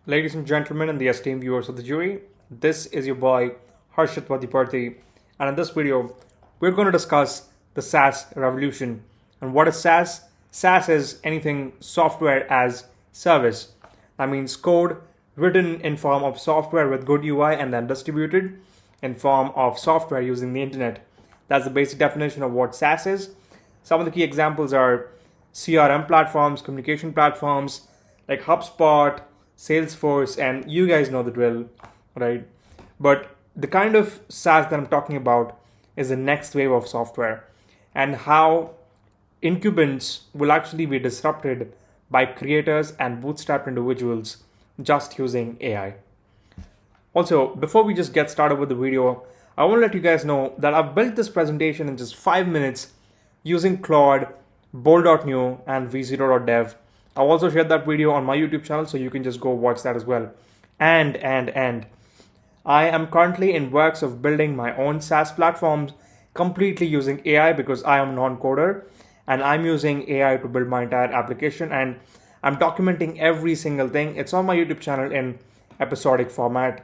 Ladies and gentlemen, and the esteemed viewers of the jury, this is your boy Harshit Vadiparthi, and in this video, we're going to discuss the SaaS revolution. And what is SaaS? SaaS is anything software as service. That means code written in form of software with good UI and then distributed in form of software using the internet. That's the basic definition of what SaaS is. Some of the key examples are CRM platforms, communication platforms like HubSpot, Salesforce, and you guys know the drill, right? But the kind of SaaS that I'm talking about is the next wave of software and how incumbents will actually be disrupted by creators and bootstrapped individuals just using AI. Also, before we just get started with the video, I want to let you guys know that I've built this presentation in just 5 minutes using Claude, bold.new, and v0.dev. I've also shared that video on my YouTube channel, so you can just go watch that as well. And I am currently in works of building my own SaaS platforms completely using AI because I am a non-coder and I'm using AI to build my entire application, and I'm documenting every single thing. It's on my YouTube channel in episodic format.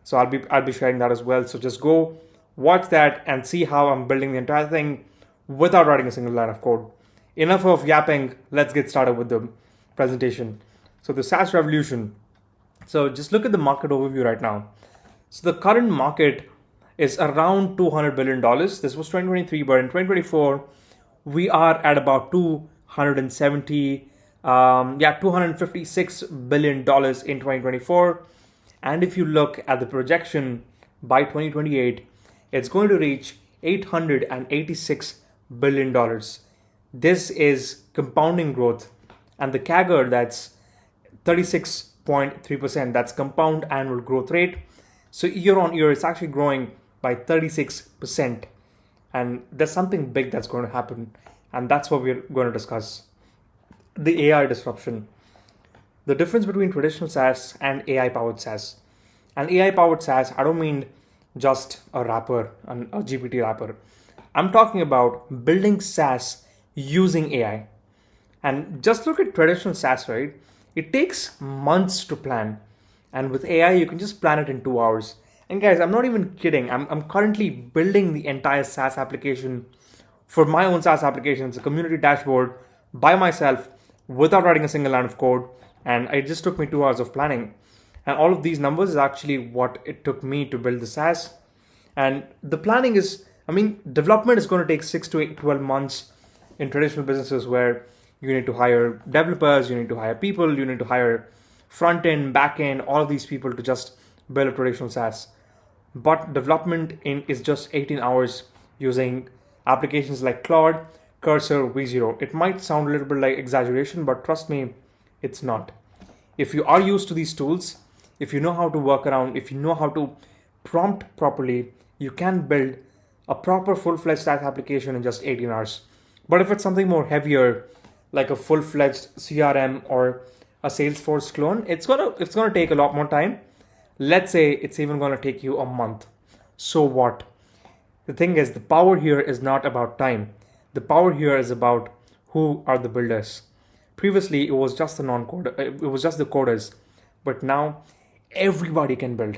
So I'll be sharing that as well. So just go watch that and see how I'm building the entire thing without writing a single line of code. Enough of yapping. Let's get started with the presentation. So the SaaS revolution. So just look at the market overview right now. So the current market is around $200 billion. This was 2023, but in 2024, we are at about $256 billion in 2024. And if you look at the projection by 2028, it's going to reach $886 billion. This is compounding growth. And the CAGR, that's 36.3%. That's compound annual growth rate. So year on year, it's actually growing by 36%. And there's something big that's going to happen. And that's what we're going to discuss. The AI disruption. The difference between traditional SaaS and AI-powered SaaS. And AI-powered SaaS, I don't mean just a wrapper, a GPT wrapper. I'm talking about building SaaS using AI. And just look at traditional SaaS, right? It takes months to plan. And with AI, you can just plan it in 2 hours. And guys, I'm not even kidding. I'm currently building the entire SaaS application for my own SaaS application. It's a community dashboard by myself without writing a single line of code. And it just took me 2 hours of planning. And all of these numbers is actually what it took me to build the SaaS. And the planning is, development is going to take 6 to 12 months in traditional businesses where you need to hire developers, you need to hire people, you need to hire front end, back end, all of these people to just build a traditional SaaS. But development is just 18 hours using applications like Claude, Cursor, V0. It might sound a little bit like exaggeration, but trust me, it's not. If you are used to these tools, if you know how to work around, if you know how to prompt properly, you can build a proper full-fledged SaaS application in just 18 hours. But if it's something more heavier, like a full-fledged CRM or a Salesforce clone, it's gonna take a lot more time. Let's say it's even gonna take you a month. So what? The thing is, the power here is not about time. The power here is about who are the builders. Previously, it was just the non-coder, it was just the coders, but now everybody can build.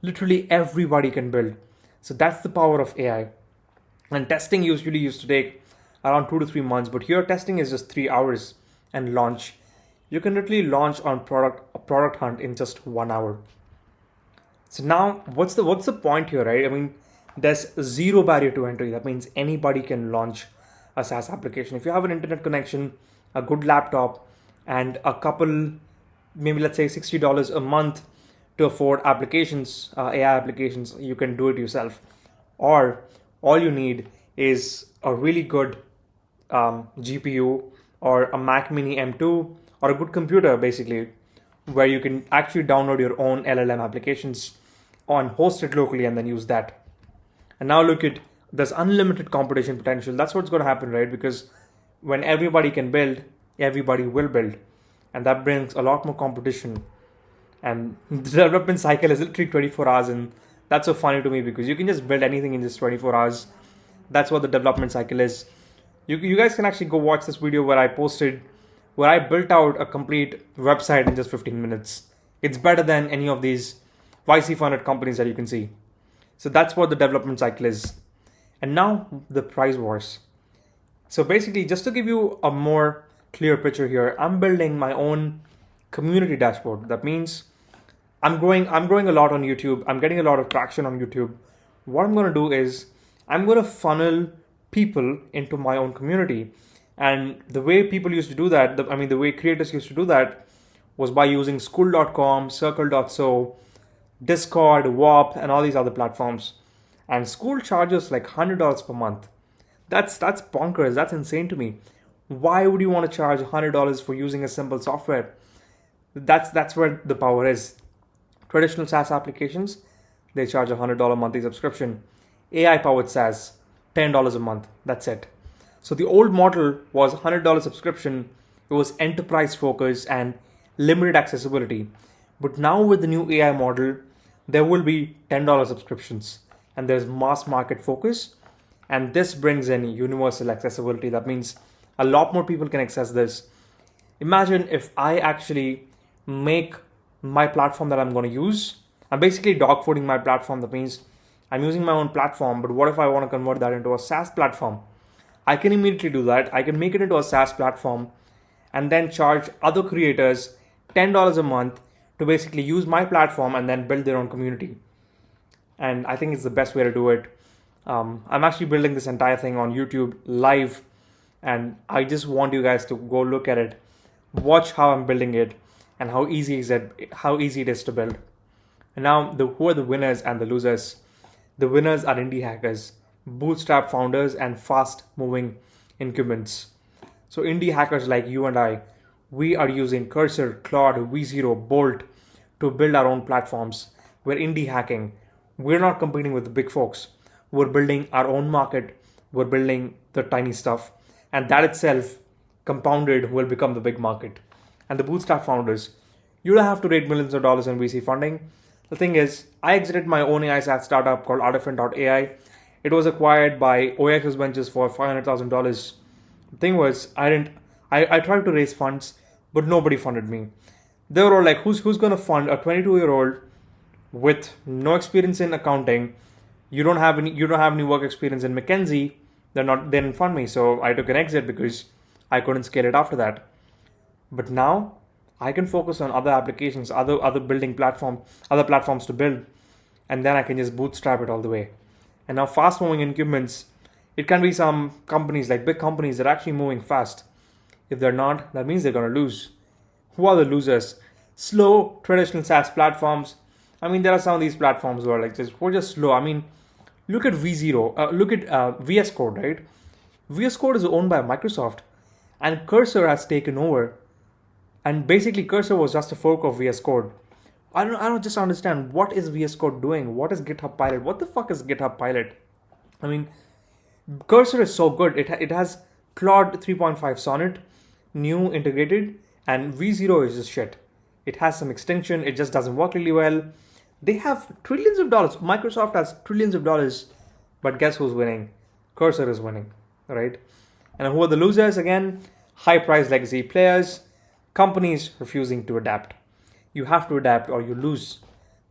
Literally everybody can build. So that's the power of AI. And testing usually used to take around 2 to 3 months, but here testing is just 3 hours and launch. You can literally launch on a product hunt in just 1 hour. So now what's the point here, right? There's zero barrier to entry. That means anybody can launch a SaaS application. If you have an internet connection, a good laptop, and a couple, maybe let's say $60 a month to afford applications, AI applications, you can do it yourself. Or all you need is a really good GPU or a Mac Mini M2 or a good computer, basically, where you can actually download your own LLM applications and host it locally and then use that. And now look at, there's unlimited competition potential. That's what's going to happen, right? Because when everybody can build, everybody will build. And that brings a lot more competition. And the development cycle is literally 24 hours. And that's so funny to me because you can just build anything in just 24 hours. That's what the development cycle is. You guys can actually go watch this video where I built out a complete website in just 15 minutes. It's better than any of these YC funded companies that you can see. So that's what the development cycle is. And now the price wars. So basically, just to give you a more clear picture here, I'm building my own community dashboard. That means I'm growing a lot on YouTube. I'm getting a lot of traction on YouTube. What I'm going to do is I'm going to funnel people into my own community. And the way people used to do that, the way creators used to do that was by using school.com, circle.so, Discord, Warp, and all these other platforms. And School charges like $100 per month. That's bonkers. That's insane to me. Why would you want to charge $100 for using a simple software? That's where the power is. Traditional SaaS applications, they charge a $100 monthly subscription. AI-powered SaaS, $10 a month. That's it. So the old model was $100 subscription. It was enterprise focused and limited accessibility. But now with the new AI model, there will be $10 subscriptions, and there's mass market focus. And this brings in universal accessibility. That means a lot more people can access this. Imagine if I actually make my platform that I'm going to use. I'm basically dogfooding my platform. That means I'm using my own platform, but what if I want to convert that into a SaaS platform? I can immediately do that. I can make it into a SaaS platform and then charge other creators $10 a month to basically use my platform and then build their own community. And I think it's the best way to do it. I'm actually building this entire thing on YouTube live, and I just want you guys to go look at it, watch how I'm building it, and how easy it is to build. And now, who are the winners and the losers? The winners are indie hackers, bootstrap founders, and fast-moving incumbents. So indie hackers like you and I, we are using Cursor, Claude, V0, Bolt to build our own platforms. We're indie hacking. We're not competing with the big folks. We're building our own market. We're building the tiny stuff. And that itself, compounded, will become the big market. And the bootstrap founders, you don't have to raise millions of dollars in VC funding. The thing is, I exited my own AI SaaS startup called Artifact.ai. It was acquired by OXS Ventures for $500,000. The thing was, I tried to raise funds, but nobody funded me. They were all like, who's going to fund a 22-year-old with no experience in accounting? You don't have any work experience in McKinsey. They didn't fund me, so I took an exit because I couldn't scale it after that. But now I can focus on other applications, other building other platforms to build, and then I can just bootstrap it all the way. And now fast-moving incumbents, it can be some companies like big companies that are actually moving fast. If they're not, that means they're going to lose. Who are the losers? Slow traditional SaaS platforms. There are some of these platforms where we're just slow. Look at V0. Look at VS Code, right? VS Code is owned by Microsoft, and Cursor has taken over. And basically, Cursor was just a fork of VS Code. I don't just understand, what is VS Code doing? What is GitHub Pilot? What the fuck is GitHub Pilot? Cursor is so good. It has Claude 3.5 Sonnet, new integrated, and V0 is just shit. It has some extension. It just doesn't work really well. They have trillions of dollars. Microsoft has trillions of dollars. But guess who's winning? Cursor is winning, right? And who are the losers? Again, high-priced legacy players, companies refusing to adapt. You have to adapt or you lose.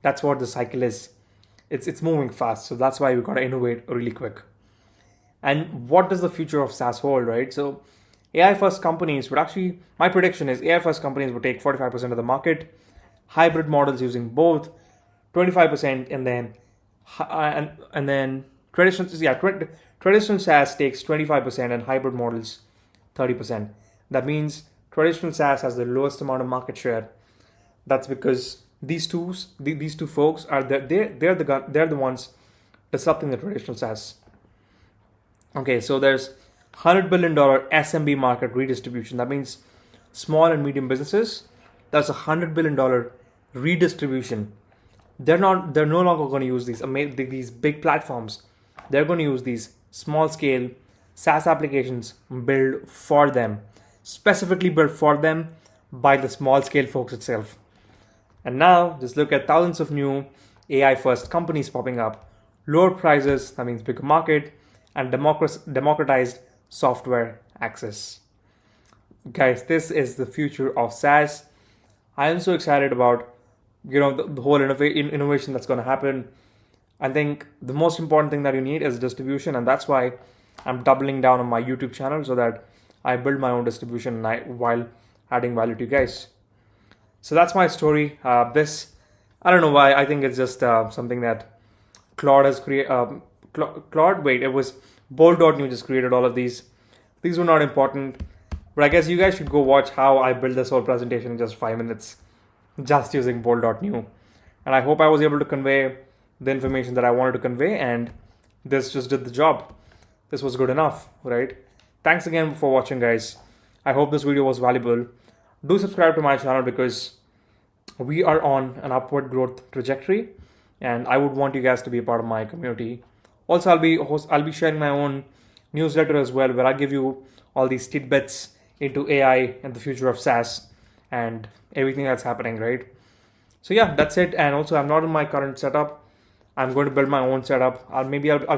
That's what the cycle is. It's moving fast. So that's why we got to innovate really quick. And what does the future of SaaS hold, right? So AI-first companies would actually, my prediction is AI-first companies would take 45% of the market, hybrid models using both 25%, and then traditional SaaS takes 25% and hybrid models 30%. That means traditional SaaS has the lowest amount of market share. That's because these two folks are they're the ones disrupting the traditional SaaS. Okay, so there's $100 billion SMB market redistribution. That means small and medium businesses. That's $100 billion redistribution. They're no longer going to use these big platforms. They're going to use these small scale SaaS applications built for them, specifically built for them by the small scale folks itself. And now just look at thousands of new AI first companies popping up, lower prices, that means bigger market, and democratized software access. Guys, this is the future of SaaS. I am so excited about the whole innovation that's going to happen. I think the most important thing that you need is distribution, and that's why I'm doubling down on my YouTube channel so that I build my own distribution while adding value to you guys. So that's my story. I don't know why. I think it's just something that Claude has created. Claude, wait, it was Bold.new just created all of these. These were not important, but I guess you guys should go watch how I built this whole presentation in just 5 minutes, just using Bold.new. And I hope I was able to convey the information that I wanted to convey, and this just did the job. This was good enough, right? Thanks again for watching, guys. I hope this video was valuable. Do subscribe to my channel because we are on an upward growth trajectory, and I would want you guys to be a part of my community. Also, I'll be sharing my own newsletter as well, where I give you all these tidbits into AI and the future of SaaS and everything that's happening, right? So yeah, that's it. And also, I'm not in my current setup. I'm going to build my own setup. I'll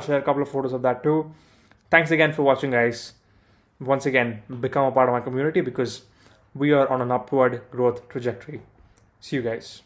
share a couple of photos of that too. Thanks again for watching, guys. Once again, become a part of my community because we are on an upward growth trajectory. See you guys.